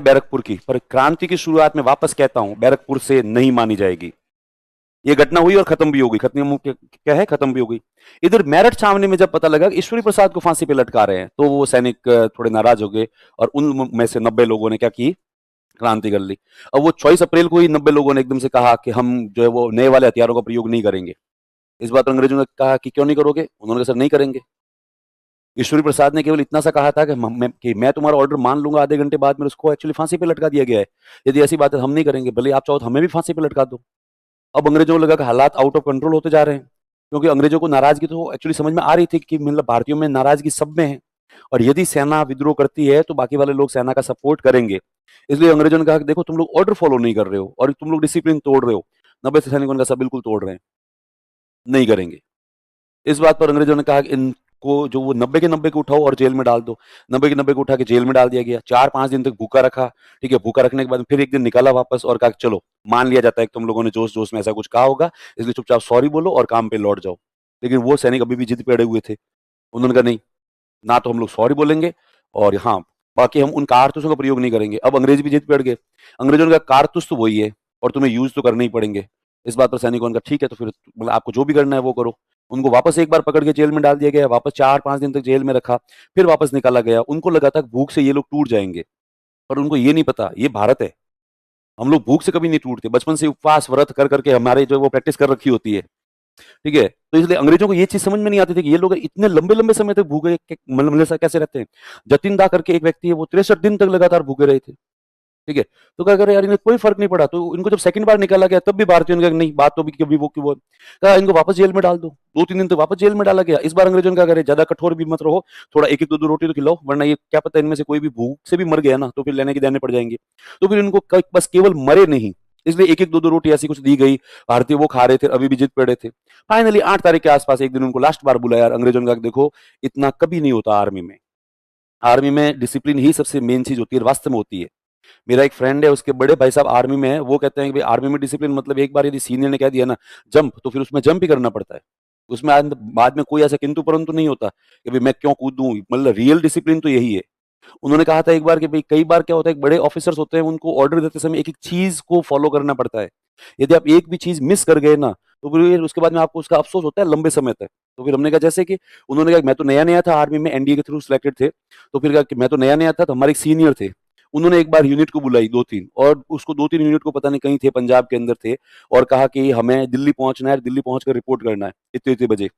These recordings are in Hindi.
बैरकपुर की, पर क्रांति की शुरुआत में वापस कहता हूं बैरकपुर से नहीं मानी जाएगी। ये घटना हुई और खत्म भी हो गई, खत्म क्या है, खत्म भी हो गई। इधर मेरठ छावनी में जब पता लगा कि ईश्वरी प्रसाद को फांसी पे लटका रहे हैं, तो वो सैनिक थोड़े नाराज हो गए और उन में से 90 लोगों ने क्या की, क्रांति कर ली। अब वो 24 अप्रैल को ही 90 लोगों ने एकदम से कहा कि हम जो है वो नए वाले हथियारों का प्रयोग नहीं करेंगे। इस बात पर अंग्रेजों ने कहा कि क्यों नहीं करोगे, उन्होंने कहा सर नहीं करेंगे। ईश्वरी प्रसाद ने केवल इतना सा कहा था कि मैं तुम्हारा ऑर्डर मान लूंगा, आधे घंटे बाद में उसको एक्चुअली फांसी पे लटका दिया गया है। यदि ऐसी बात है हम नहीं करेंगे, भले आप चाहो तो हमें भी फांसी पे लटका दो। अब अंग्रेजों को लगा कि हालात आउट ऑफ कंट्रोल होते जा रहे हैं, क्योंकि अंग्रेजों को नाराजगी तो एक्चुअली समझ में आ रही थी कि मतलब भारतीयों में नाराजगी सब में है, और यदि सेना विद्रोह करती है तो बाकी वाले लोग सेना का सपोर्ट करेंगे। इसलिए अंग्रेजों ने कहा कि देखो तुम लोग ऑर्डर फॉलो नहीं कर रहे हो और तुम लोग डिसिप्लिन तोड़ रहे हो। 90 सैनिकों ने कहा सब बिल्कुल तोड़ रहे हैं, नहीं करेंगे। इस बात पर अंग्रेजों ने कहा कि इनको जो वो 90 के 90 को उठाओ और जेल में डाल दो। 90 के 90 को उठा के जेल में डाल दिया गया, 4-5 दिन तक भूखा रखा। ठीक है, भूखा रखने के बाद फिर एक दिन निकाला वापस और कहा चलो मान लिया जाता है कि तुम लोगों ने जोश जोश में ऐसा कुछ कहा होगा, इसलिए चुपचाप सॉरी बोलो और काम पे लौट जाओ। लेकिन वो सैनिक अभी भी जिद पे अड़े हुए थे। उन्होंने कहा नहीं, ना तो हम लोग सॉरी बोलेंगे और हाँ बाकी हम उन कारतूसों का प्रयोग नहीं करेंगे। अब अंग्रेज भी जिद पे अड़ गए। अंग्रेजों ने कहा कारतूस तो वही है और तुम्हें यूज तो करने ही पड़ेंगे। इस बात पर सैनिकों ने कहा ठीक है, तो फिर मतलब आपको जो भी करना है वो करो। उनको वापस एक बार पकड़ के जेल में डाल दिया गया, वापस 4-5 दिन तक जेल में रखा, फिर वापस निकाला गया। उनको लगा था भूख से ये लोग टूट जाएंगे, पर उनको ये नहीं पता ये भारत है, हम लोग भूख से कभी नहीं टूटते। बचपन से उपवास व्रत कर करके हमारे जो वो प्रैक्टिस कर रखी होती है। ठीक है, तो इसलिए अंग्रेजों को ये चीज समझ में नहीं आती थी कि ये लोग इतने लंबे लंबे समय तक भूखे मतलब ऐसा कैसे रहते हैं। जतिन दा करके एक व्यक्ति है, वो 63 दिन तक लगातार भूखे रहे थे। ठीक है, तो क्या करे यार, इन्हें कोई फर्क नहीं पड़ा। तो इनको जब सेकंड बार निकाला गया तब भी भारतीयों ने कहा नहीं, बात तो भी कभी वो की वो कहा इनको वापस जेल में डाल दो। 2-3 दिन तक वापस जेल में डाला गया। इस बार अंग्रेजों ने क्या करे, ज्यादा कठोर भी मत रहो, थोड़ा एक एक दो दो रोटी तो खिलाओ, वरना ये क्या पता इनमें से कोई भी भूख से भी मर गया ना तो फिर लेने के देने पड़ जाएंगे। तो फिर इनको बस केवल मरे नहीं, इसलिए एक एक दो दो रोटी ऐसी कुछ दी गई। भारतीय वो खा रहे थे, अभी भी जिद पड़े थे। फाइनली 8 तारीख के आसपास एक दिन उनको लास्ट बार बुलाया। अंग्रेजों ने कहा देखो इतना कभी नहीं होता आर्मी में, आर्मी में डिसिप्लिन ही सबसे मेन चीज होती है, वास्तव में होती है। मेरा एक फ्रेंड है, उसके बड़े भाई साहब आर्मी में है, वो कहते हैं कि भाई आर्मी में डिसिप्लिन मतलब एक बार यदि सीनियर ने कह दिया ना जंप, तो फिर उसमें जंप ही करना पड़ता है। उसमें बाद में कोई ऐसा किंतु परंतु नहीं होता कि भाई मैं क्यों कूदूं, मतलब रियल डिसिप्लिन तो यही है। उन्होंने कहा था एक बार कि भाई कई बार क्या होता है, बड़े ऑफिसर्स होते हैं, उनको ऑर्डर देते समय एक एक चीज को फॉलो करना पड़ता है। यदि आप एक भी चीज मिस कर गए ना तो फिर उसके बाद में आपको उसका अफसोस होता है लंबे समय तक। तो फिर हमने कहा जैसे कि उन्होंने कहा मैं तो नया नया था आर्मी में, एनडीए के थ्रू सिलेक्टेड थे, तो फिर कहा कि मैं तो नया नया था, तो हमारे सीनियर थे, उन्होंने एक बार यूनिट को बुलाई 2-3, और उसको 2-3 यूनिट को पता नहीं कहीं थे, पंजाब के अंदर थे, और कहा कि हमें दिल्ली पहुंचना है, दिल्ली पहुंच कर रिपोर्ट करना है इतने इतने बजे।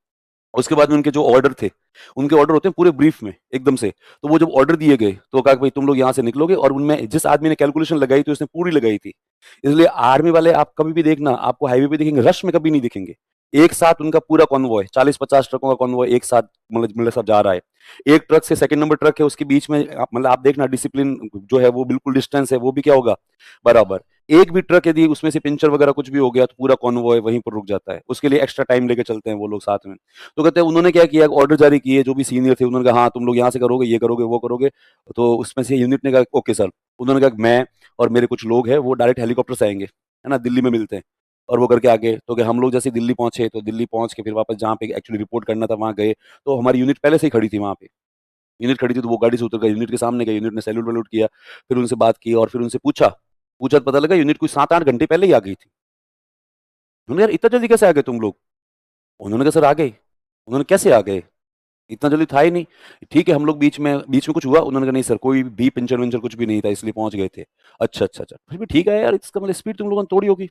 उसके बाद में उनके जो ऑर्डर थे, उनके ऑर्डर होते हैं पूरे ब्रीफ में एकदम से। तो वो जब ऑर्डर दिए गए तो कहा कि भाई तुम लोग यहाँ से निकलोगे, और उनमें जिस आदमी ने कैलकुलेशन लगाई थी उसने पूरी लगाई थी। इसलिए आर्मी वाले आप कभी भी देखना, आपको हाईवे पे दिखेंगे, रश में कभी नहीं दिखेंगे। एक साथ उनका पूरा कॉन्वॉय 40-50 ट्रकों का कॉन्वॉय एक साथ मतलब सब जा रहा है। एक ट्रक से सेकंड नंबर ट्रक है उसके बीच में मतलब आप देखना डिसिप्लिन जो है वो बिल्कुल, डिस्टेंस है वो भी क्या होगा, बराबर। एक भी ट्रक यदि उसमें से पंचर वगैरह कुछ भी हो गया तो पूरा कॉन्वॉय वहीं पर रुक जाता है, उसके लिए एक्स्ट्रा टाइम लेके चलते हैं वो लोग साथ में। तो कहते हैं उन्होंने क्या किया, ऑर्डर जारी किए, जो भी सीनियर थे उन्होंने कहा हाँ तुम लोग यहाँ से करोगे, ये करोगे, वो करोगे। तो उसमें से यूनिट ने कहा ओके सर। उन्होंने कहा मैं और मेरे कुछ लोग हैं वो डायरेक्ट हेलीकॉप्टर से आएंगे, है ना, दिल्ली में मिलते हैं। और वो करके आगे तो कि हम लोग जैसे दिल्ली पहुंचे, तो दिल्ली पहुंच के फिर वापस जहाँ पे एक्चुअली रिपोर्ट करना था वहां गए। तो हमारी यूनिट पहले से ही खड़ी थी वहां पे, यूनिट खड़ी थी, तो वो गाड़ी से उतर गया, यूनिट के सामने गया, यूनिट ने सैल्यूट वैल्यूट किया, फिर उनसे बात की और फिर उनसे पूछा पूछा तो पता लगा यूनिट कुछ 7-8 घंटे पहले ही आ गई थी। उन्होंने यार इतना जल्दी कैसे आ गए तुम लोग। उन्होंने कहा सर आ गए। उन्होंने कैसे आ गए, इतना जल्दी था ही नहीं। ठीक है हम लोग बीच में कुछ हुआ, उन्होंने कहा नहीं सर कोई भी पंचर वंचर कुछ भी नहीं था, इसलिए पहुंच गए थे। अच्छा अच्छा अच्छा, फिर भी ठीक है यार, इसका मतलब स्पीड तुम लोगों ने तोड़ी होगी।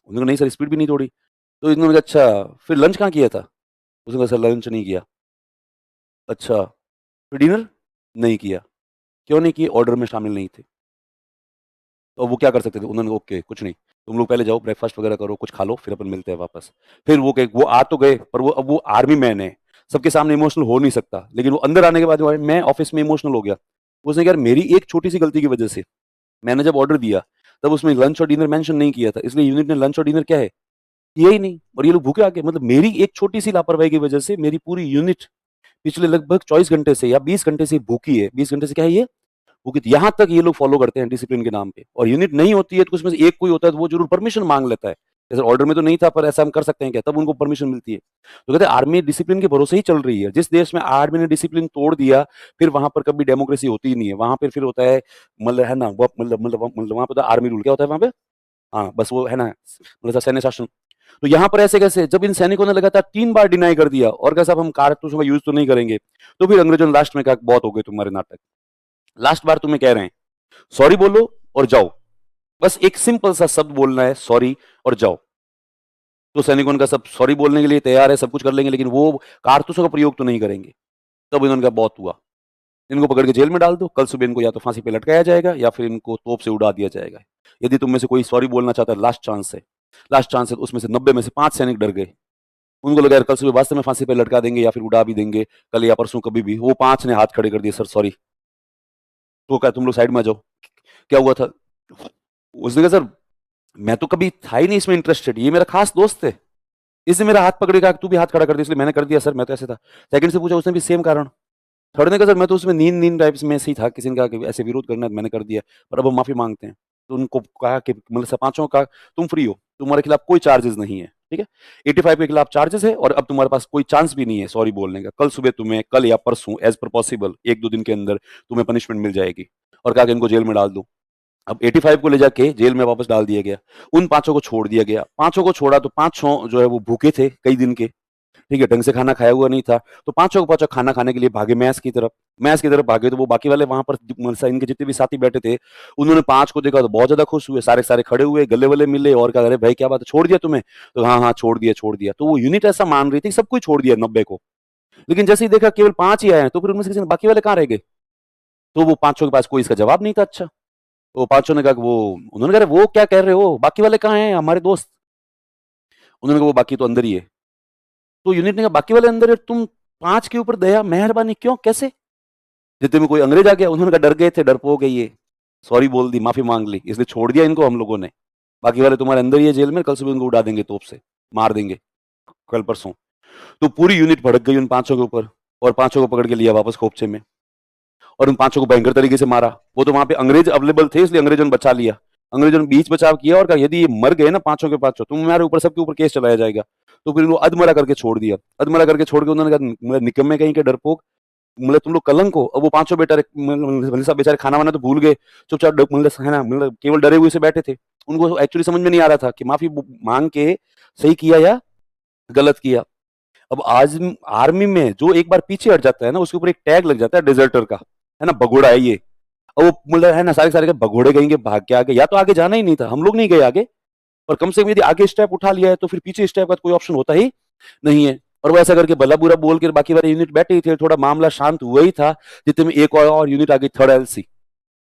उन्होंने कहा नहीं सर स्पीड भी नहीं तोड़ी। तो इन्होंने कहा अच्छा फिर लंच कहाँ किया था। उसने कहा सर लंच नहीं किया। अच्छा फिर डिनर नहीं किया। क्यों नहीं किए, ऑर्डर में शामिल नहीं थे। तो वो क्या कर सकते थे, उन्होंने कहा ओके कुछ नहीं, तुम लोग पहले जाओ ब्रेकफास्ट वगैरह करो, कुछ खा लो, फिर अपन मिलते हैं वापस। फिर वो आ तो गए, पर वो अब वो आर्मी मैन है, सबके सामने इमोशनल हो नहीं सकता। लेकिन वो अंदर आने के बाद मैं ऑफिस में इमोशनल हो गया। उसने कहा यार मेरी एक छोटी सी गलती की वजह से मैंने जब ऑर्डर दिया तब उसमें लंच और डिनर मेंशन नहीं किया था, इसलिए यूनिट ने लंच और डिनर क्या है किया ही नहीं, और ये लोग भूखे आके, मतलब मेरी एक छोटी सी लापरवाही की वजह से मेरी पूरी यूनिट पिछले लगभग 24 घंटे से या 20 घंटे से भूखी है। 20 घंटे से क्या है ये, भूखी थी। यहाँ तक ये लोग फॉलो करते हैं डिसिप्लिन के नाम पे, और यूनिट नहीं होती है तो उसमें से एक कोई होता है तो वो जरूर परमिशन मांग लेता है जैसे ऑर्डर में तो नहीं था, पर ऐसा हम कर सकते हैं क्या, तब उनको परमिशन मिलती है। तो कहते हैं आर्मी डिसिप्लिन के भरोसे ही चल रही है। जिस देश में आर्मी ने डिसिप्लिन तोड़ दिया, फिर वहां पर कभी डेमोक्रेसी होती ही नहीं है। वहां पर फिर होता है, मतलब है ना, वो मतलब वहां पर आर्मी रूल क्या होता है वहां पे, हाँ बस वो है ना, मतलब सैन्य शासन। तो यहाँ पर ऐसे कैसे, जब इन सैनिकों ने लगातार 3 बार डिनाई कर दिया और कहा साहब हम कारतूसों का यूज तो नहीं करेंगे, तो फिर अंग्रेजों ने लास्ट में कहा बहुत हो गए तुम्हारे नाटक, लास्ट बार तुम्हें कह रहे हैं सॉरी बोलो और जाओ। बस एक सिंपल सा शब्द बोलना है, सॉरी, और जाओ। तो सैनिकों ने कहा सब सॉरी बोलने के लिए तैयार है, सब कुछ कर लेंगे, लेकिन वो कारतूसों का प्रयोग तो नहीं करेंगे। तब इन्होंने कहा बहुत हुआ, इनको पकड़ के जेल में डाल दो, कल सुबह इनको या तो फांसी पे लटकाया जाएगा या फिर इनको तोप से उड़ा दिया जाएगा। यदि तुम में से कोई सॉरी बोलना चाहता है, लास्ट चांस है, लास्ट चांस है। तो उसमें से 90 में से 5 सैनिक डर गए। उनको लगा यार कल सुबह वास्तव में फांसी पे लटका देंगे या फिर उड़ा भी देंगे, कल या परसों कभी भी। वो 5 ने हाथ खड़े कर दिए, सर सॉरी। तो क्या तुम लोग साइड में आ जाओ। क्या हुआ था, उसने कहा सर मैं तो कभी था ही नहीं इसमें इंटरेस्टेड, ये मेरा खास दोस्त है, इसने मेरा हाथ पकड़े कहा तू भी हाथ खड़ा कर दिया, इसलिए मैंने कर दिया सर, मैं तो ऐसे था। सेकंड से पूछा, उसने भी सेम कारण। थर्ड ने कहा सर मैं तो उसमें नींद नींद टाइप्स में से ही था, किसी ने कहा कि ऐसे विरोध करना है, मैंने कर दिया, पर अब हम माफी मांगते हैं। तो उनको कहा कि मतलब सब 5 का तुम फ्री हो, तुम्हारे खिलाफ कोई चार्जेस नहीं है, ठीक है। 85 के खिलाफ चार्जेस है और अब तुम्हारे पास कोई चांस भी नहीं है सॉरी बोलने का। कल सुबह तुम्हें, कल या परसों एज पर पॉसिबल 1-2 दिन के अंदर तुम्हें पनिशमेंट मिल जाएगी। और कहा कि इनको जेल में डाल दो। अब 85 को ले जाके जेल में वापस डाल दिया गया। उन 5 को छोड़ दिया गया। 5 को छोड़ा तो 5 जो है वो भूखे थे कई दिन के, ठीक है, ढंग से खाना खाया हुआ नहीं था। तो 5 को 5 खाना खाने के लिए भागे मैस की तरफ। मैस की तरफ भागे तो वो बाकी वाले वहां पर इनके जितने भी साथी बैठे थे, उन्होंने 5 को देखा तो बहुत ज्यादा खुश हुए, सारे सारे खड़े हुए, गले वले मिले और कहा अरे भाई क्या बात है, छोड़ दिया तुम्हें। तो हाँ हाँ छोड़ दिया छोड़ दिया। तो वो यूनिट ऐसा मान रही थी सब कुछ छोड़ दिया 90 को, लेकिन जैसे ही देखा केवल 5 ही आए हैं, तो फिर उनमें से किसी ने बाकी वाले कहाँ रह गए। तो वो 5 के पास कोई इसका जवाब नहीं था। अच्छा, वो 5 ने कहा कि वो, उन्होंने कहा वो क्या कह रहे हो, बाकी वाले कहाँ हैं हमारे दोस्त। उन्होंने कहा वो बाकी तो अंदर ही है। तो यूनिट ने कहा बाकी वाले अंदर है, तुम 5 के ऊपर दया मेहरबानी क्यों, कैसे। जितने में कोई अंग्रेज आ गया, उन्होंने कहा डर गए थे, डरपोक है ये, सॉरी बोल दी, माफी मांग ली, इसलिए छोड़ दिया इनको हम लोगों ने। बाकी वाले तुम्हारे अंदर ही है जेल में, कल सुबह उनको उड़ा देंगे तोप से, मार देंगे कल परसों। तो पूरी यूनिट भड़क गई उन 5 के ऊपर और 5 को पकड़ के लिया वापस खोपचे में और उन 5 को भयंकर तरीके से मारा। वो तो वहां पे अंग्रेज अवेलेबल थे इसलिए अंग्रेजों ने बचा लिया। अंग्रेजों ने बीच बचाव किया और कहा यदि ये मर गए ना 5 के 5, तुम्हारे ऊपर सबके ऊपर केस चलाया जाएगा। तो फिर उनको अधमरा करके छोड़ दिया। अधमरा करके छोड़ के उन्होंने कहा निकम्मे कहीं के डरपोक, मतलब तुम लोग कलंक हो। अब वो 5 बेचारे सब बेचारे खाना वाना तो भूल गए, चुपचाप मतलब है ना, मतलब केवल डरे हुए से बैठे थे। उनको एक्चुअली समझ में नहीं आ रहा था कि माफी मांग के सही किया या गलत किया। अब आज आर्मी में जो एक बार पीछे हट जाता है ना, उसके ऊपर एक टैग लग जाता है डिजर्टर का, है ना, भगोड़ा है ये। और वो मतलब है ना, सारे सारे भगोड़े गएंगे भाग के आगे, या तो आगे जाना ही नहीं था, हम लोग नहीं गए आगे, और कम से कम यदि आगे स्टेप उठा लिया है तो फिर पीछे स्टेप का कोई ऑप्शन होता ही नहीं है। और वो ऐसा करके भला बुरा बोल के बाकी वाले यूनिट बैठे ही थे, थोड़ा मामला शांत हुआ ही था, जितने में एक और यूनिट आ गई, थर्ड एलसी।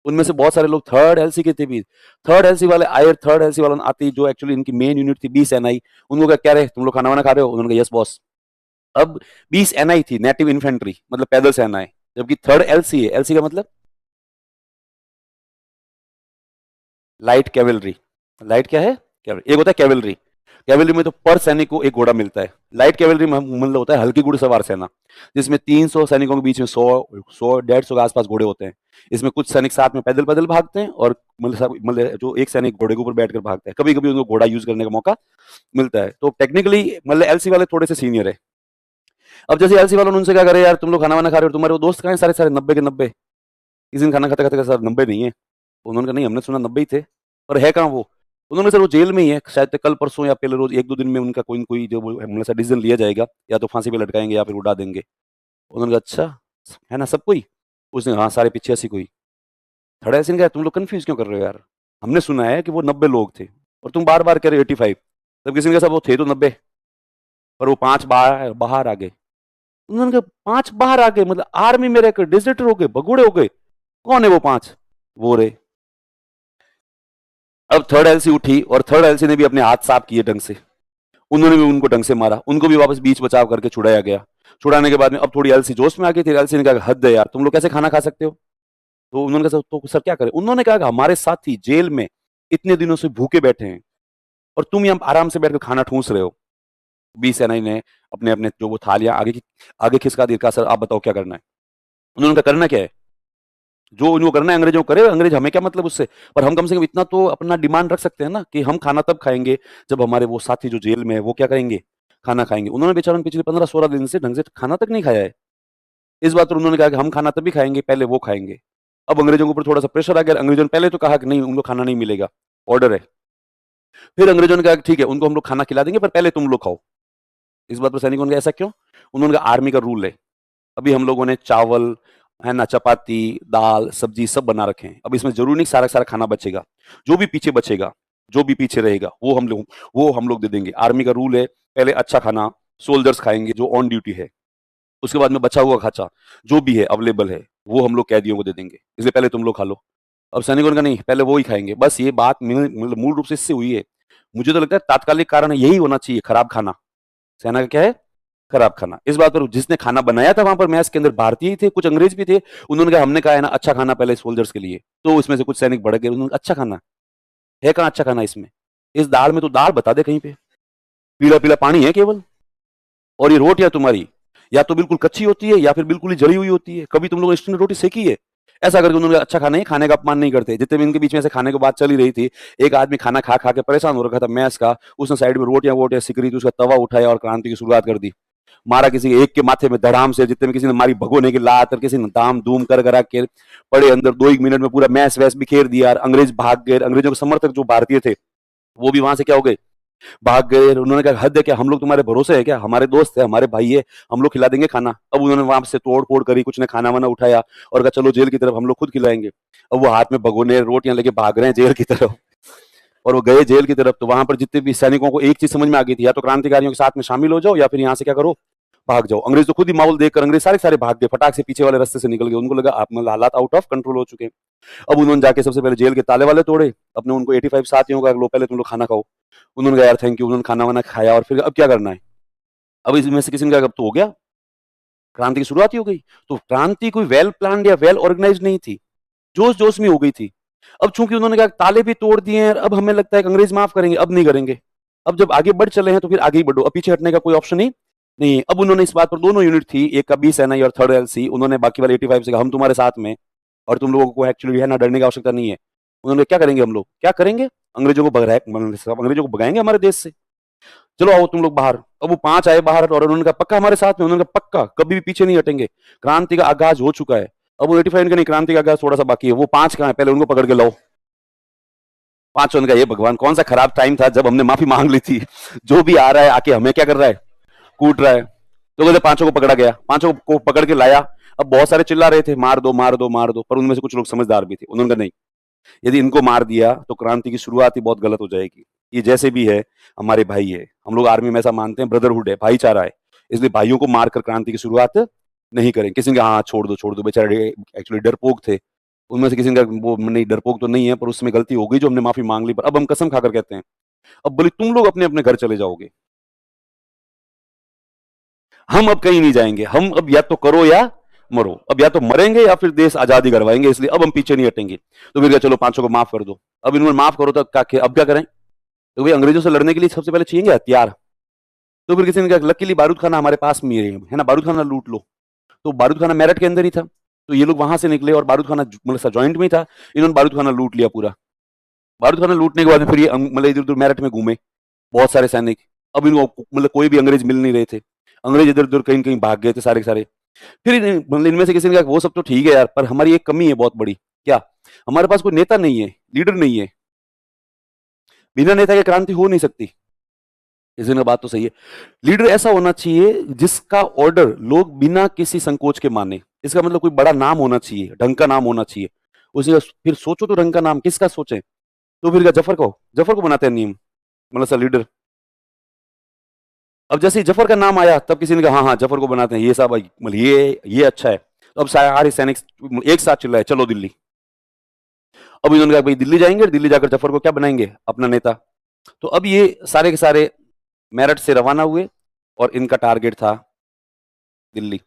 उनमें से बहुत सारे लोग थर्ड एलसी के थे भी। थर्ड एलसी वाले आए, थर्ड एलसी वालों ने आती जो एक्चुअली इनकी मेन यूनिट थी 20 एनआई, उनको क्या कह रहे तुम लोग खाना वाना खा रहे हो, उन्होंने कहा यस बॉस। अब 20 एनआई थी नेटिव इन्फेंट्री, मतलब पैदल सेनाएं, जबकि थर्ड एलसी है। एलसी का मतलब लाइट कैवलरी। लाइट क्या है, कैवलरी। एक होता है कैवलरी, कैवलरी में तो पर सैनिक को एक घोड़ा मिलता है। लाइट कैवलरी में मतलब होता है हल्की घुड़सवार सेना, जिसमें 300 सैनिकों के बीच में 100-150 के आसपास घोड़े होते हैं। इसमें कुछ सैनिक साथ में पैदल पैदल भागते हैं और मतलब जो एक सैनिक घोड़े के ऊपर बैठकर भागता है, कभी कभी उनको घोड़ा यूज करने का मौका मिलता है। तो टेक्निकली मतलब एलसी वाले थोड़े से सीनियर है। अब जैसे एलसी वालों ने उनसे क्या करे, यार तुम लोग खाना वाना खा रहे हो, तुम्हारे वो दोस्त कहाँ हैं, सारे सारे 90 के 90। किसी दिन खाना खाते खाते सर 90 नहीं है। उन्होंने कहा नहीं हमने सुना 90 ही थे, पर है कहाँ वो। उन्होंने सर वो जेल में ही है, शायद कल परसों या पहले रोज 1-2 दिन में उनका कोई न कोई जो मतलब डिसीजन लिया जाएगा, या तो फांसी पे लटकाएंगे या फिर उड़ा देंगे। उन्होंने कहा अच्छा है ना सब कोई। उसने हाँ सारे पीछे ऐसी कोई। थोड़ा सिंह कहा तुम लोग कंफ्यूज क्यों कर रहे हो यार, हमने सुना है कि वो 90 लोग थे और तुम बार बार कह रहे हो 85। तब किसी ने कहा सब वो थे तो 90, पर वो 5 बाहर बाहर आ गए। उन्होंने कहा 5 बाहर आ गए मतलब आर्मी में रहकर डिजर्टर हो गए, भगोड़े हो गए, कौन है वो 5। वो रहे। अब थर्ड एलसी उठी और थर्ड एलसी ने भी अपने हाथ साफ किए ढंग से, उन्होंने भी उनको ढंग से मारा, उनको भी वापस बीच बचाव करके छुड़ाया गया। छुड़ाने के बाद में अब थोड़ी एलसी जोश में आ गई थी। एलसी ने कहा हद है यार, तुम लोग कैसे खाना खा सकते हो। तो उन्होंने कहा तो सर क्या करें। उन्होंने कहा हमारे साथी जेल में इतने दिनों से भूखे बैठे हैं और तुम यहाँ आराम से बैठकर खाना ठूस रहे हो। 20 सेनाई ने अपने अपने जो वो थालियां आगे खिसका दी। कहा सर आप बताओ क्या करना है। उन्होंने कहा करना क्या है, जो उनको करना है अंग्रेजों को करे, अंग्रेज हमें क्या मतलब उससे। पर हम कम से कम इतना तो अपना डिमांड रख सकते हैं ना कि हम खाना तब खाएंगे जब हमारे वो साथी जो जेल में है वो क्या करेंगे, खाना खाएंगे। उन्होंने बेचारों ने पिछले 15-16 दिन से ढंग से खाना तक नहीं खाया है। इस बात पर उन्होंने कहा कि हम खाना तभी खाएंगे, पहले वो खाएंगे। अब अंग्रेजों के ऊपर थोड़ा सा प्रेशर आ गया। अंग्रेजों ने पहले तो कहा कि नहीं, उन लोग खाना नहीं मिलेगा, ऑर्डर है। फिर अंग्रेजों ने कहा कि ठीक है, उनको हम लोग खाना खिला देंगे, पर पहले तुम लोग खाओ। इस बात पर सैनिकों ने कहा ऐसा क्यों? उन्होंने कहा आर्मी का रूल है, अभी हम लोगों ने चावल, है ना, चपाती, दाल, सब्जी सब बना रखे हैं। अब इसमें जरूरी नहीं सारा सारा खाना बचेगा, जो भी पीछे बचेगा, जो भी पीछे रहेगा वो हम लोग दे देंगे। आर्मी का रूल है, पहले अच्छा खाना सोल्जर्स खाएंगे जो ऑन ड्यूटी है, उसके बाद में बचा हुआ खाचा जो भी है अवेलेबल है वो हम लोग कैदियों को दे देंगे, इसलिए पहले तुम लोग खा लो। अब सैनिकों ने कहा नहीं, पहले वो ही खाएंगे। बस ये बात मतलब मूल रूप से इससे हुई है। मुझे तो लगता है तात्कालिक कारण यही होना चाहिए, खराब खाना। सेना का क्या है? खराब खाना। इस बात पर जिसने खाना बनाया था वहां पर मैस के अंदर भारतीय ही थे, कुछ अंग्रेज भी थे। उन्होंने कहा हमने कहा है ना अच्छा खाना पहले सोल्जर्स के लिए, तो उसमें से कुछ सैनिक भड़क गए। उन्होंने कहा, अच्छा खाना है? कहाँ अच्छा खाना इसमें? इस दाल में तो दाल बता दे कहीं पे, पीला पीला पानी है केवल। और ये रोटियां तुम्हारी या तो बिल्कुल कच्ची होती है या फिर बिल्कुल ही जली हुई होती है, कभी तुम लोगों ने स्टीम रोटी सेकी है? ऐसा करके उन्होंने अच्छा खाना है, खाने का अपमान नहीं करते। जितने भी इनके बीच में से खाने की बात चली रही थी, एक आदमी खाना खा खा के परेशान हो रखा था मैस का, उसने साइड में रोटियां वोटियां सिक रही थी, उसका तवा उठाया और क्रांति की शुरुआत कर दी। मारा किसी एक के माथे में धड़ाम से, जितने में किसी ने मारी भगोने की लात, और किसी ने दाम धूम कर करा के पड़े अंदर। 2 1 मिनट में पूरा मैस वैस बिखेर दिया। अंग्रेज भाग गए। अंग्रेजों के समर्थक जो भारतीय थे वो भी वहां से क्या हो गए, भाग गए। उन्होंने कहा हद है क्या, हम लोग तुम्हारे भरोसे है क्या? हमारे दोस्त है, हमारे भाई है, हम लोग खिला देंगे खाना। अब उन्होंने वहां से तोड़ फोड़ करी, कुछ ने खाना वाना उठाया और कहा चलो जेल की तरफ, हम लोग खुद खिलाएंगे। अब वो हाथ में भगोने रोटियां लेके भाग रहे हैं जेल की तरफ। और वो गए जेल की तरफ, तो वहां पर जितने भी सैनिकों को एक चीज समझ में आ गई थी, या तो क्रांतिकारियों के साथ में शामिल हो जाओ या फिर यहाँ से क्या करो, भाग जाओ। अंग्रेज तो खुद ही माहौल देखकर अंग्रेज सारे सारे भाग गए, फटाक से पीछे वाले रास्ते से निकल गए। उनको लगा आप मतलब हालात आउट ऑफ कंट्रोल हो चुके हैं। अब उन्होंने जाके सबसे पहले जेल के ताले वाले तोड़े, अपने उनको 85 साथियों का, लो पहले तुम लोग खाना खाओ। उन्होंने कहा यार थैंक यू, उन्होंने खाना वाना खाया। और फिर अब क्या करना है? अब इसमें से किसी ने कहा अब तो हो गया, क्रांति की शुरुआत ही हो गई। तो क्रांति कोई वेल प्लान या वेल ऑर्गेनाइज नहीं थी, जोश जोश में हो गई थी। अब चूंकि उन्होंने कहा ताले भी तोड़ दिए हैं, अब हमें लगता है कि अंग्रेज माफ करेंगे, अब नहीं करेंगे। अब जब आगे बढ़ चले हैं तो फिर आगे ही बढ़ो, अब पीछे हटने का कोई ऑप्शन ही नहीं है। अब उन्होंने इस बात पर, दोनों यूनिट थी, एक का BSNI और 3rd LC, उन्होंने बाकी वाले 85 से कहा हम तुम्हारे साथ में, और तुम लोगों को एक्चुअली है ना डरने की आवश्यकता नहीं है। उन्होंने क्या करेंगे, हम लोग क्या करेंगे, अंग्रेजों को अंग्रेजों को भगाएंगे हमारे देश से, चलो आओ तुम लोग बाहर। अब वो 5 आए बाहर और उन्होंने कहा पक्का हमारे साथ में? उन्होंने कहा पक्का, कभी भी पीछे नहीं हटेंगे, क्रांति का आगाज हो चुका है। अब वो 85 का नहीं, क्रांति का आगाज थोड़ा सा बाकी है। वो 5 कहाँ है, पहले उनको पकड़ के लाओ। 5 का ये भगवान कौन सा खराब टाइम था जब हमने माफी मांग ली थी। जो भी आ रहा है आके हमें क्या कर रहा है, कूट रहा है। तो कहते 5 को पकड़ा गया, 5 को पकड़ के लाया। अब बहुत सारे चिल्ला रहे थे मार दो मार दो मार दो, पर उनमें से कुछ लोग समझदार भी थे। उन्होंने कहा नहीं, यदि इनको मार दिया तो क्रांति की शुरुआत ही बहुत गलत हो जाएगी। ये जैसे भी है हमारे भाई है, हम लोग आर्मी में ऐसा मानते हैं, ब्रदरहुड है, भाईचारा है, इसलिए भाइयों को मारकर क्रांति की शुरुआत नहीं करें। किसी ने कहा हाँ छोड़ दो, बेचारे एक्चुअली डरपोक थे। उनमें से किसी ने कहा वो नहीं, डरपोक तो नहीं है, पर उसमें गलती हो गई जो हमने माफी मांग ली। पर अब हम कसम खाकर कहते हैं, अब बोले तुम लोग अपने अपने घर चले जाओगे, हम अब कहीं नहीं जाएंगे। हम अब या तो करो या मरो, अब या तो मरेंगे या फिर देश आजादी करवाएंगे, इसलिए अब हम पीछे नहीं हटेंगे। तो फिर क्या, चलो 500 को माफ कर दो। अब इन्होंने माफ करो तो अब क्या करें? तो भाई अंग्रेजों से लड़ने के लिए सबसे पहले चाहिए हथियार। तो फिर किसी ने कहा लकीली बारूद खाना हमारे पास में ही है ना, बारूद खाना लूट लो। तो बारूद खाना मेरठ के अंदर ही था, तो ये लोग वहां से निकले और बारूद खाना मतलब जॉइंट में ही था। इन्होंने बारूद खाना लूट लिया पूरा। बारूद खाना लूटने के बाद फिर ये मतलब इधर उधर मेरठ में घूमे बहुत सारे सैनिक। अब इनको मतलब कोई भी अंग्रेज मिल नहीं रहे थे, अंग्रेज इधर उधर कहीं कहीं भाग गए थे सारे के सारे। फिर मतलब इनमें से किसी ने कहा वो सब तो ठीक है यार, पर हमारी एक कमी है बहुत बड़ी। क्या? हमारे पास कोई नेता नहीं है, लीडर नहीं है। बिना नेता के क्रांति हो नहीं सकती। किसी ने बात तो सही है, लीडर ऐसा होना चाहिए जिसका ऑर्डर लोग बिना किसी संकोच के माने। इसका मतलब कोई बड़ा नाम होना चाहिए, ढंग का नाम होना चाहिए। उसे फिर सोचो तो ढंग का नाम किसका सोचे, तो फिर जफर को बनाते हैं नीम मतलब सर लीडर। अब जैसे ही जफर का नाम आया तब किसी ने कहा हाँ हाँ जफर को बनाते हैं, ये साहब मतलब ये अच्छा है। तो अब सारे सैनिक एक साथ चिल्लाए चलो दिल्ली। अब इन्होंने कहा भाई दिल्ली जाएंगे, दिल्ली जाकर जफर को क्या बनाएंगे, अपना नेता। तो अब ये सारे के सारे मेरठ से रवाना हुए और इनका टारगेट था दिल्ली।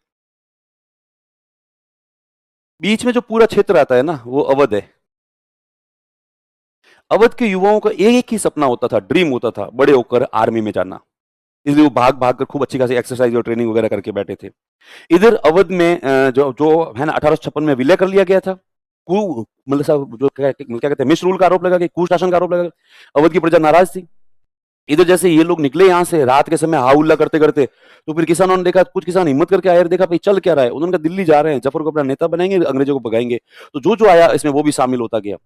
बीच में जो पूरा क्षेत्र आता है ना वो अवध है। अवध के युवाओं का एक ही सपना होता था, ड्रीम होता था, बड़े होकर आर्मी में जाना। इसलिए वो भाग भाग कर खूब अच्छी खासी एक्सरसाइज और ट्रेनिंग वगैरह करके बैठे थे। इधर अवध में जो जो है ना 1856 में विलय कर लिया गया था। मतलब साहब जो क्या कहते हैं, मिस रूल का आरोप लगा के, कुशासन का आरोप लगा के अवध की प्रजा नाराज थी। इधर जैसे ये लोग निकले यहाँ से रात के समय हाउल्ला करते करते, तो फिर किसानों ने देखा, कुछ किसान हिम्मत करके आए और देखा भाई चल क्या रहा है, उन्होंने कहा दिल्ली जा रहे हैं, जफर को अपना नेता बनाएंगे, अंग्रेजों को भगाएंगे। तो जो जो आया इसमें वो भी शामिल होता गया।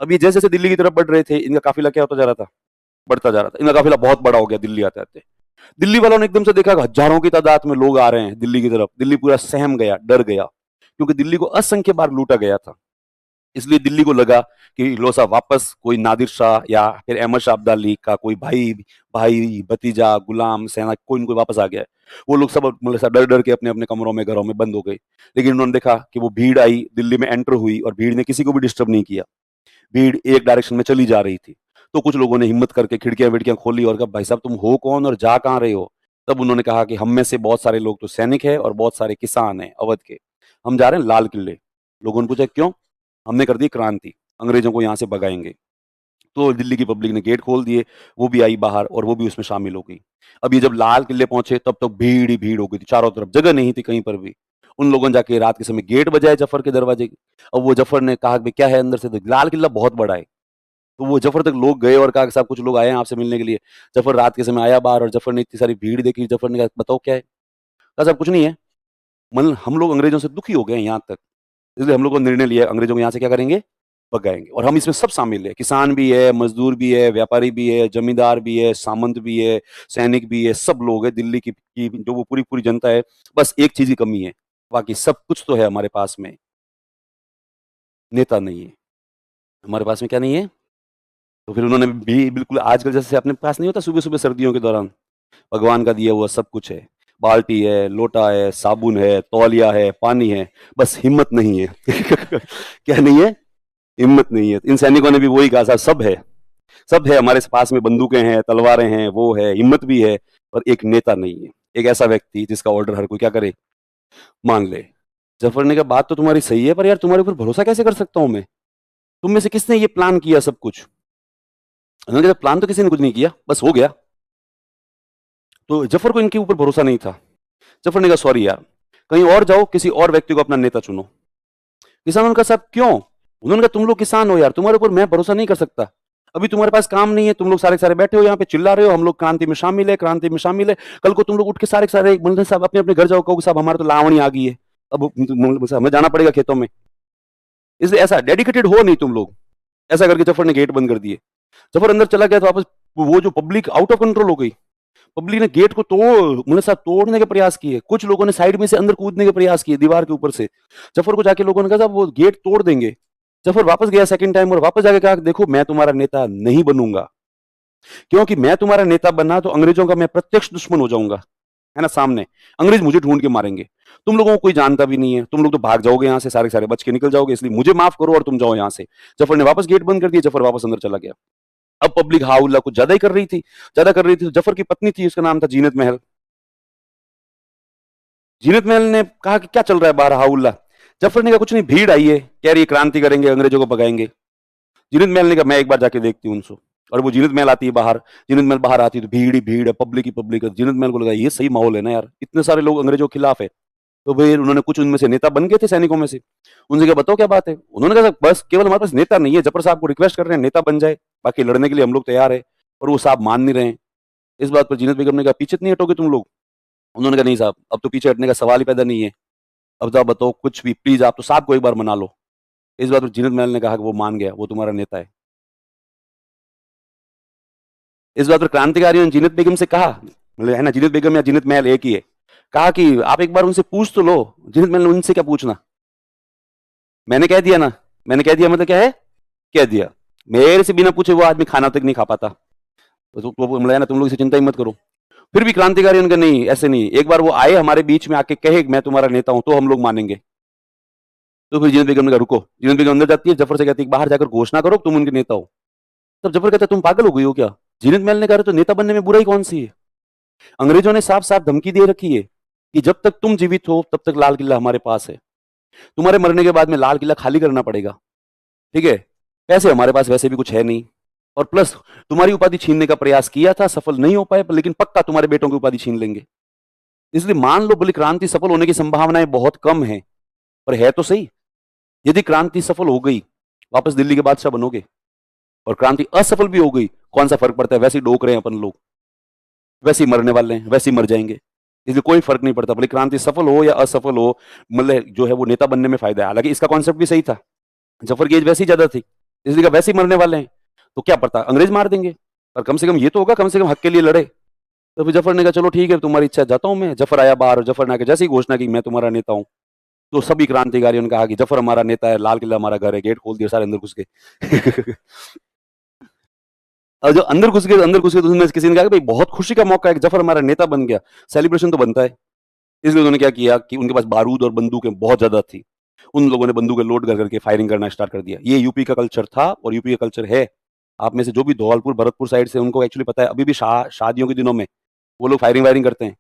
अब ये जैसे जैसे दिल्ली की तरफ बढ़ रहे थे, इनका काफिला क्या होता जा रहा था, बढ़ता जा रहा था। इनका काफिला बहुत बड़ा हो गया दिल्ली आते आते। दिल्ली वालों ने एकदम से देखा हजारों की तादाद में लोग आ रहे हैं दिल्ली की तरफ। दिल्ली पूरा सहम गया, डर गया, क्योंकि दिल्ली को असंख्य बार लूटा गया था। इसलिए दिल्ली को लगा कि लो साहब वापस कोई नादिर शाह या फिर अहमद शाह अब्दाली का कोई भाई भाई भतीजा गुलाम सेना कोई न कोई वापस आ गया है। वो लोग सब मतलब सब डर डर के अपने अपने कमरों में घरों में बंद हो गए। लेकिन उन्होंने देखा कि वो भीड़ आई, दिल्ली में एंटर हुई और भीड़ ने किसी को भी डिस्टर्ब नहीं किया। भीड़ एक डायरेक्शन में चली जा रही थी। तो कुछ लोगों ने हिम्मत करके खिड़कियां विड़कियां खोली और कहा भाई साहब तुम हो कौन और जा कहाँ रहे हो। तब उन्होंने कहा कि हम में से बहुत सारे लोग तो सैनिक है और बहुत सारे किसान हैं अवध के, हम जा रहे हैं लाल किले। लोगों ने पूछा क्यों, हमने कर दी क्रांति, अंग्रेजों को यहाँ से भगाएंगे। तो दिल्ली की पब्लिक ने गेट खोल दिए, वो भी आई बाहर और वो भी उसमें शामिल हो गई। अब ये जब लाल किले पहुंचे तब तो भीड़ ही भीड़ हो गई थी, चारों तरफ जगह नहीं थी कहीं पर भी। उन लोगों ने जाके रात के समय गेट बजाए जफर के दरवाजे की। अब वो जफर ने कहा कि क्या है अंदर से, तो लाल किला बहुत बड़ा है। तो वो जफर तक लोग गए और कहा कि साहब कुछ लोग आए हैं आपसे मिलने के लिए। जफर रात के समय आया बाहर और जफर ने इतनी सारी भीड़ देखी। जफर ने कहा बताओ क्या है। कहा साहब कुछ नहीं है, मतलब हम लोग अंग्रेजों से दुखी हो गए हैं यहाँ तक, इसलिए हम लोग को निर्णय लिया अंग्रेजों को यहाँ से क्या करेंगे, भगाएंगे। और हम इसमें सब शामिल है, किसान भी है, मजदूर भी है, व्यापारी भी है, जमींदार भी है, सामंत भी है, सैनिक भी है, सब लोग है दिल्ली की जो वो पूरी पूरी जनता है। बस एक चीज की कमी है, बाकी सब कुछ तो है हमारे पास में, नेता नहीं है हमारे पास में। क्या नहीं है। तो फिर उन्होंने भी बिल्कुल आजकल जैसे अपने पास नहीं होता सुबह सुबह सर्दियों के दौरान भगवान का दिया हुआ सब कुछ है, बाल्टी है, लोटा है, साबुन है, तौलिया है, पानी है, बस हिम्मत नहीं है। क्या नहीं है, हिम्मत नहीं है। इन सैनिकों ने भी वही कहा साहब सब है, सब है हमारे पास में, बंदूकें हैं, तलवारें हैं, वो है, हिम्मत भी है, पर एक नेता नहीं है, एक ऐसा व्यक्ति जिसका ऑर्डर हर कोई क्या करे, मान ले। जफर ने कहा बात तो तुम्हारी सही है, पर यार तुम्हारे ऊपर भरोसा कैसे कर सकता हूं मैं, तुम में से किसने ये प्लान किया सब कुछ। उन्होंने कहा प्लान तो किसी ने कुछ नहीं किया, बस हो गया। तो जफर को इनके ऊपर भरोसा नहीं था। जफर ने कहा सॉरी यार, कहीं और जाओ, किसी और व्यक्ति को अपना नेता चुनो। किसानों का साहब क्यों। उन्होंने कहा तुम लोग किसान हो यार, तुम्हारे ऊपर मैं भरोसा नहीं कर सकता, अभी तुम्हारे पास काम नहीं है, तुम लोग सारे सारे बैठे हो यहाँ पे चिल्ला रहे हो, हम लोग क्रांति में शामिल है, क्रांति में शामिल है। कल को तुम लोग उठ के सारे सारे बोलते साहब अपने अपने घर जाओ, कहो साहब हमारे तो लावणी आ गई है, अब हमें जाना पड़ेगा खेतों में। इसलिए ऐसा डेडिकेटेड हो नहीं तुम लोग। ऐसा करके जफर ने गेट बंद कर दिए। जफर अंदर चला गया तो वापस वो जो पब्लिक आउट ऑफ कंट्रोल हो गई। पब्लिक ने गेट को मतलब साहब तोड़ने के प्रयास किए, कुछ लोगों ने साइड में से अंदर कूदने के प्रयास किए दीवार के ऊपर से। जफर को जाके लोगों ने कहा साहब वो गेट तोड़ देंगे। जफर वापस गया सेकंड टाइम और वापस जाके कहा देखो मैं तुम्हारा नेता नहीं बनूंगा, क्योंकि मैं तुम्हारा नेता बनना तो अंग्रेजों का मैं प्रत्यक्ष दुश्मन हो जाऊंगा, है ना, सामने अंग्रेज मुझे ढूंढ के मारेंगे। तुम लोगों को कोई जानता भी नहीं है, तुम लोग तो भाग जाओगे यहाँ से, सारे सारे बच के निकल जाओगे, इसलिए मुझे माफ करो और तुम जाओ यहाँ से। जफर ने वापस गेट बंद कर दिया, जफर वापस अंदर चला गया। अब पब्लिक हाउल्ला कुछ ज्यादा ही कर रही थी, ज्यादा कर रही थी। तो जफर की पत्नी थी, उसका नाम था जीनत महल। जीनत महल ने कहा कि क्या चल रहा है बाहर हाउल्ला। जफर ने कहा कुछ नहीं, भीड़ आई है, कह रही है क्रांति करेंगे, अंग्रेजों को भगाएंगे। जीनत महल ने कहा मैं एक बार जाके देखती हूँ उनसे। और वो जीनत महल आती है बाहर, जीनत महल बाहर आती है तो भीड़ ही भीड़ है, पब्लिक ही पब्लिक है। जीनत महल को लगा ये सही माहौल है ना यार, इतने सारे लोग अंग्रेजों के खिलाफ है। तो फिर उन्होंने कुछ उनमें से नेता बन गए थे सैनिकों में से, उनसे क्या बताओ क्या बात है। उन्होंने कहा बस केवल हमारे पास नेता नहीं है, जफर साहब को रिक्वेस्ट कर रहे हैं नेता बन जाए, बाकी लड़ने के लिए हम लोग तैयार है। और वो साहब मान नहीं रहे हैं। इस बात पर जीनत बेगम ने कहा पीछे नहीं हटोगे तुम लोग। उन्होंने कहा नहीं साहब अब तो पीछे हटने का सवाल ही पैदा नहीं है, अब तो आप बताओ कुछ भी, प्लीज आप तो साहब को एक बार मना लो। इस बात पर जीनत महल ने कहा कि वो मान गया, वो तुम्हारा नेता है। इस बात पर क्रांतिकारियों ने जीनत बेगम से कहा, मतलब है ना, जीनत बेगम या जीनत महल एक ही है, कहा कि आप एक बार उनसे पूछ तो लो। जीनत महल ने उनसे क्या पूछना, मैंने कह दिया ना, मैंने कह दिया मतलब क्या है, कह दिया। मेरे से बिना पूछे वो आदमी खाना तक नहीं खा पाता। तो मतलब है ना, तुम लोग इसे चिंता ही मत करो। फिर भी क्रांतिकारी उनका नहीं, ऐसे नहीं, एक बार वो आए हमारे बीच में आके कहे मैं तुम्हारा नेता हूं तो हम लोग मानेंगे। तो फिर जीनत बेगम ने कहा रुको। जीनत बेगम अंदर जाती है, जफर से कहती है बाहर जाकर घोषणा करो तुम उनके नेता हो। तब जफर कहता है तुम पागल हो गई हो क्या। जीनत महल ने कहा तो नेता बनने में बुराई कौन सी है, अंग्रेजों ने साफ साफ धमकी दे रखी है कि जब तक तुम जीवित हो तब तक लाल किला हमारे पास है, तुम्हारे मरने के बाद में लाल किला खाली करना पड़ेगा, ठीक है। पैसे हमारे पास वैसे भी कुछ है नहीं, और प्लस तुम्हारी उपाधि छीनने का प्रयास किया था, सफल नहीं हो पाए, लेकिन पक्का तुम्हारे बेटों की उपाधि छीन लेंगे। इसलिए मान लो बलि क्रांति सफल होने की संभावनाएं बहुत कम है, पर है तो सही। यदि क्रांति सफल हो गई, वापस दिल्ली के बादशाह बनोगे, और क्रांति असफल भी हो गई, कौन सा फर्क पड़ता है? वैसे ही डोक रहे हैं अपन लोग, वैसे ही मरने वाले हैं, वैसे ही मर जाएंगे, इसलिए कोई फर्क नहीं पड़ता। भले क्रांति सफल हो या असफल हो, मतलब जो है वो नेता बनने में फायदा है। हालांकि इसका कॉन्सेप्ट भी सही था, जफर की एज वैसी ज्यादा थी, इसलिए वैसे ही मरने वाले हैं, तो क्या पड़ता, अंग्रेज मार देंगे, पर कम से कम ये तो होगा, कम से कम हक के लिए लड़े। तो फिर जफर ने कहा चलो ठीक है, तुम्हारी इच्छा, जाता हूं मैं। जफर आया बाहर, और जफर ने आके जैसे ही घोषणा की मैं तुम्हारा नेता हूं, तो सभी क्रांतिकारियों ने कहा कि जफर हमारा नेता है, लाल किला हमारा घर है, गेट खोल दिया, सारे अंदर घुस गए। और जो अंदर घुस गए तो उसमें किसी ने कहा कि भाई बहुत खुशी का मौका है कि जफर हमारा नेता बन गया, सेलिब्रेशन तो बनता है। इसलिए उन्होंने क्या किया कि उनके पास बारूद और बंदूकें बहुत ज्यादा थी, उन लोगों ने बंदूकें लोड कर करके फायरिंग करना स्टार्ट कर दिया। ये यूपी का कल्चर था और यूपी का कल्चर है। आप में से जो भी धौलपुर भरतपुर साइड से, उनको एक्चुअली पता है, अभी भी शादियों के दिनों में वो लोग फायरिंग वायरिंग करते हैं।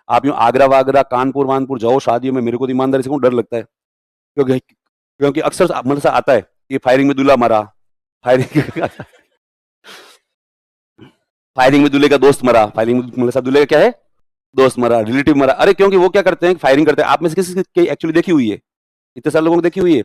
आप यूं आगरा वागरा कानपुर वानपुर जाओ शादियों में, मेरे को तो ईमानदारी से कहूं डर लगता है, क्योंकि क्योंकि अक्सर मतलब से आता है कि फायरिंग में दूल्हा मरा, फायरिंग फायरिंग में दूल्हे का दोस्त मरा, फायरिंग में मतलब दूल्हे का क्या है, दोस्त मरा, रिलेटिव मरा। अरे क्योंकि वो क्या करते हैं, फायरिंग करते हैं। आप में से किसी की एक्चुअली देखी हुई है, इतने सारे लोगों ने देखी हुई है,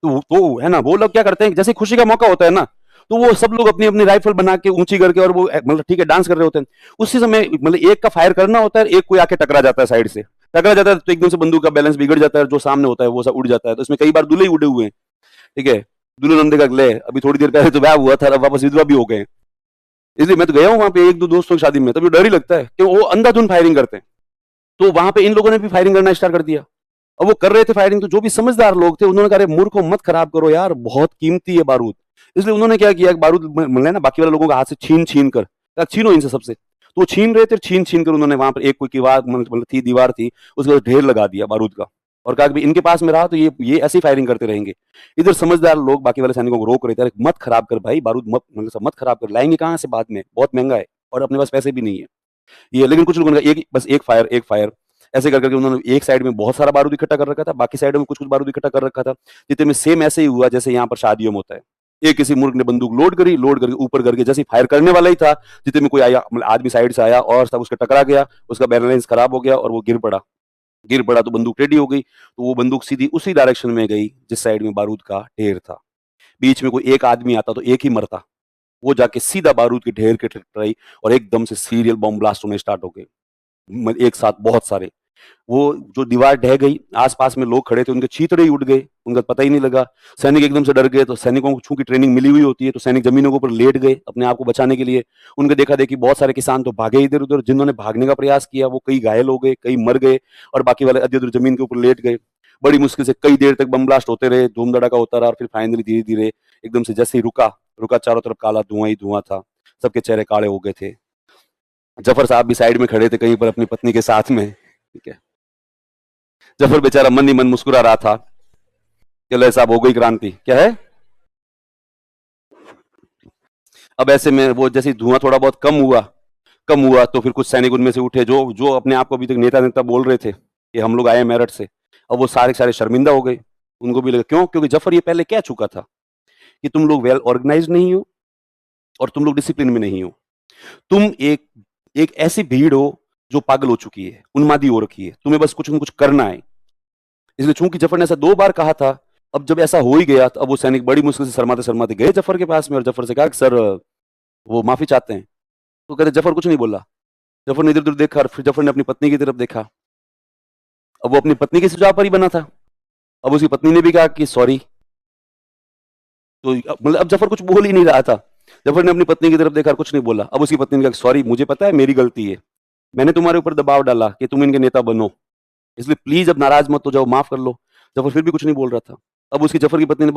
तो है ना, वो लोग क्या करते हैं, जैसे खुशी का मौका होता है ना, तो वो सब लोग अपनी अपनी राइफल बना के ऊंची करके, और वो मतलब ठीक है डांस कर रहे होते हैं। उसी समय मतलब एक का फायर करना होता है, एक कोई आके टकरा जाता है, साइड से टकरा जाता है, तो एकदम से बंदूक का बैलेंस बिगड़ जाता है, जो सामने होता है वो सब उड़ जाता है। तो इसमें कई बार दूल्हे ही उड़े हुए हैं, ठीक है, दूल्हे नंदे का ले, अभी थोड़ी देर पहले तो ब्याह हुआ था, वापस विधवा भी हो गए। इसलिए मैं तो गया हूँ वहां पे एक दो दोस्तों की शादी में, तभी डर ही लगता है कि वो अंधाधुंध फायरिंग करते हैं। तो वहां पे इन लोगों ने भी फायरिंग करना स्टार्ट कर दिया, और वो कर रहे थे फायरिंग, तो जो भी समझदार लोग थे उन्होंने कहा मूर्ख को मत खराब करो यार, बहुत कीमती है बारूद। इसलिए उन्होंने क्या किया, बारूद मतलब ना बाकी वाले लोगों का हाथ से छीन छीन कर, छीनो इनसे सबसे। तो वो छीन रहे थे, छीन छीन कर उन्होंने वहां पर एक कोई मतलब थी, दीवार थी, उसके ढेर लगा दिया बारूद का, और कहा कि इनके पास में रहा तो ये ऐसी फायरिंग करते रहेंगे। इधर समझदार लोग बाकी वाले सैनिकों को रोक रहे थे, मत खराब कर भाई, बारूद मत मतलब मत खराब कर, लाएंगे कहाँ से बाद में, बहुत महंगा है और अपने पास पैसे भी नहीं है ये। लेकिन कुछ लोगों ने एक बस एक फायर ऐसे कर करके उन्होंने एक साइड में बहुत सारा बारूद इकट्ठा कर रखा था, बाकी साइड में कुछ कुछ बारूद इकट्ठा कर रखा था, जितने में सेम ऐसे ही हुआ जैसे यहाँ पर शादियों में होता है। एक किसी मूर्ख ने बंदूक लोड करी, लोड करके ऊपर करके जैसे फायर करने वाला ही था, जितने में कोई आया मतलब आदमी साइड से आया और सब उसका टकरा गया, उसका बैलेंस खराब हो गया और वो गिर पड़ा तो बंदूक टेढ़ी हो गई, तो वो बंदूक सीधी उसी डायरेक्शन में गई जिस साइड में बारूद का ढेर था। बीच में कोई एक आदमी आता तो एक ही मरता, वो जाके सीधा बारूद के ढेर के टकराई, और एकदम से सीरियल बम ब्लास्ट होने स्टार्ट हो गए एक साथ बहुत सारे। वो जो दीवार ढह गई, आसपास में लोग खड़े थे उनके चीथड़े ही उड़ गए, उनका पता ही नहीं लगा। सैनिक एकदम से डर गए, तो सैनिकों को चूंकि ट्रेनिंग मिली हुई होती है, तो सैनिक जमीनों के ऊपर लेट गए अपने आप को बचाने के लिए। उनके देखा देखी बहुत सारे किसान तो भागे इधर उधर, जिन्होंने भागने का प्रयास किया वो कई घायल हो गए, कई मर गए, और बाकी वाले अधर जमीन के ऊपर लेट गए। बड़ी मुश्किल से कई देर तक बम ब्लास्ट होते रहे, धूम धड़ाका होता रहा, और फिर फाइनली धीरे धीरे एकदम से जैसे ही रुका चारों तरफ काला धुआं ही धुआं था, सबके चेहरे काले हो गए थे। जफर साहब भी साइड में खड़े थे कहीं पर अपनी पत्नी के साथ में, ठीक है। जफर बेचारा मन ही मन मुस्कुरा रहा था कि ले साहब हो गई क्रांति, क्या है। अब ऐसे में वो जैसे धुआं थोड़ा बहुत कम हुआ तो फिर कुछ सैनिक उनमें से उठे जो जो अपने आप को अभी तक नेता नेता बोल रहे थे कि हम लोग आए मेरठ से। अब वो सारे सारे शर्मिंदा हो गए, उनको भी लगा क्यों, क्योंकि जफर ये पहले कह चुका था कि तुम लोग वेल ऑर्गेनाइज नहीं हो और तुम लोग डिसिप्लिन में नहीं हो, तुम एक ऐसी भीड़ हो जो पागल हो चुकी है, उन्मादी हो रखी है, तुम्हें बस कुछ न कुछ करना है। इसलिए चूंकि जफर ने ऐसा 2 बार कहा था, अब जब ऐसा हो ही गया तो अब वो सैनिक बड़ी मुश्किल से शर्माते शर्माते गए जफर के पास में, और जफर से कहा कि सर वो माफी चाहते हैं। तो कहते जफर कुछ नहीं बोला, जफर ने इधर उधर देखा, फिर जफर ने अपनी पत्नी की तरफ देखा। अब वो अपनी पत्नी के सुझाव पर ही बना था, अब उसकी पत्नी ने भी कहा कि सॉरी। तो मतलब अब जफर कुछ बोल ही नहीं रहा था, जफर ने अपनी पत्नी की तरफ देखा, कुछ नहीं बोला। अब उसकी पत्नी ने कहा सॉरी, मुझे पता है मेरी गलती है, मैंने तुम्हारे ऊपर दबाव डाला कि तुम इनके नेता बनो, इसलिए प्लीज अब नाराज मत हो जाओ, माफ कर लो। जफर फिर भी कुछ नहीं बोल रहा था। अब उसकी जफर की पत्नी ने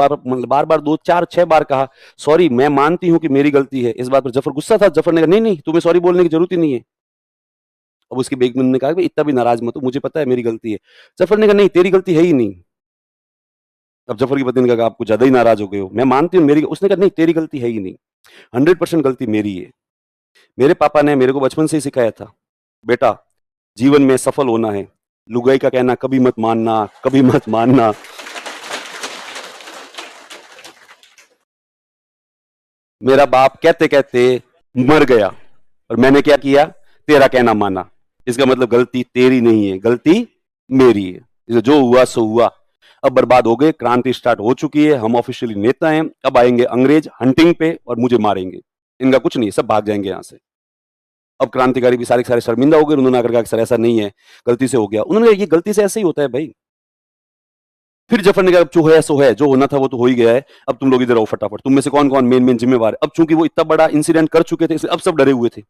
बार बार 2 4 6 बार कहा सॉरी, मैं मानती हूं कि मेरी गलती है। इस बात पर जफर गुस्सा था, जफर ने कहा नहीं नहीं, तुम्हें सॉरी बोलने की जरूरत ही नहीं है। अब उसकी बेगम ने कहा इतना भी नाराज मत हो, मुझे पता है मेरी गलती है। जफर ने कहा नहीं, तेरी गलती है ही नहीं। अब जफर की पत्नी ने कहा आप कुछ ज्यादा ही नाराज हो गए हो, मैं मानती हूँ मेरी, उसने कहा नहीं तेरी गलती है ही नहीं, 100% गलती मेरी है। मेरे पापा ने मेरे को बचपन से ही सिखाया था, बेटा जीवन में सफल होना है, लुगाई का कहना कभी मत मानना, कभी मत मानना। मेरा बाप कहते कहते मर गया और मैंने क्या किया, तेरा कहना माना। इसका मतलब गलती तेरी नहीं है, गलती मेरी है। जो हुआ सो हुआ। अब बर्बाद हो गए, क्रांति स्टार्ट हो चुकी है, हम ऑफिशियली नेता हैं, अब आएंगे अंग्रेज हंटिंग पे और मुझे मारेंगे। इनका कुछ नहीं, सब भाग जाएंगे यहाँ से। अब क्रांतिकारी भी सारे के सारे शर्मिंदा हो गए, उन्होंने आकर कहा कि सर ऐसा नहीं है, गलती से हो गया। उन्होंने कहा ये गलती से ऐसे ही होता है भाई। फिर जफर ने कहा जो है सो है, जो होना था वो तो हो ही गया है, अब तुम लोग इधर आओ फटाफट, तुम में से कौन कौन मेन जिम्मेवार है। अब चूंकि वो इतना बड़ा इंसिडेंट कर चुके थे, इसलिए अब सब डरे हुए थे,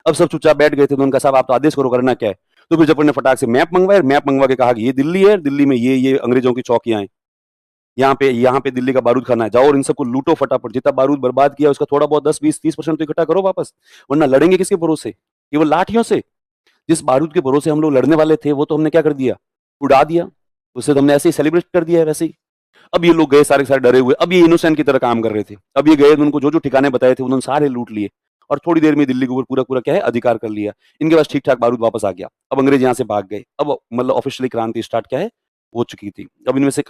अब सब चुपचाप बैठ गए थे। तो उनका साहब आप तो आदेश करो, करना क्या है। तो फिर जफर ने फटाक से मैप मंगवाया, मैप मंगवा के कहा कि ये दिल्ली है, दिल्ली में ये अंग्रेजों की चौकियां हैं, यहाँ पे दिल्ली का बारूद खाना है, जाओ और इन सबको लूटो फटाफट, जितना बारूद बर्बाद किया उसका थोड़ा बहुत 10-20-30% तो इकट्ठा करो वापस, वरना लड़ेंगे किसके भरोसे, केवल लाठियों से। जिस बारूद के भरोसे हम लोग लड़ने वाले थे वो तो हमने क्या कर दिया, उड़ा दिया, उससे तो हमने ऐसे ही सेलिब्रेट कर दिया है वैसे ही। अब ये लोग गए सारे के सारे डरे हुए, अब ये इनोसेंट की तरह काम कर रहे थे। अब ये गए, उनको जो जो ठिकाने बताए थे उन्होंने सारे लूट लिए और थोड़ी देर में दिल्ली के ऊपर पूरा पूरा क्या है अधिकार कर लिया। इनके पास ठीक ठाक बारूद वापस आ गया। अब अंग्रेज यहाँ से भाग गए, अब मतलब ऑफिशियली क्रांति स्टार्ट क्या है हो चुकी थी। अब इनमें से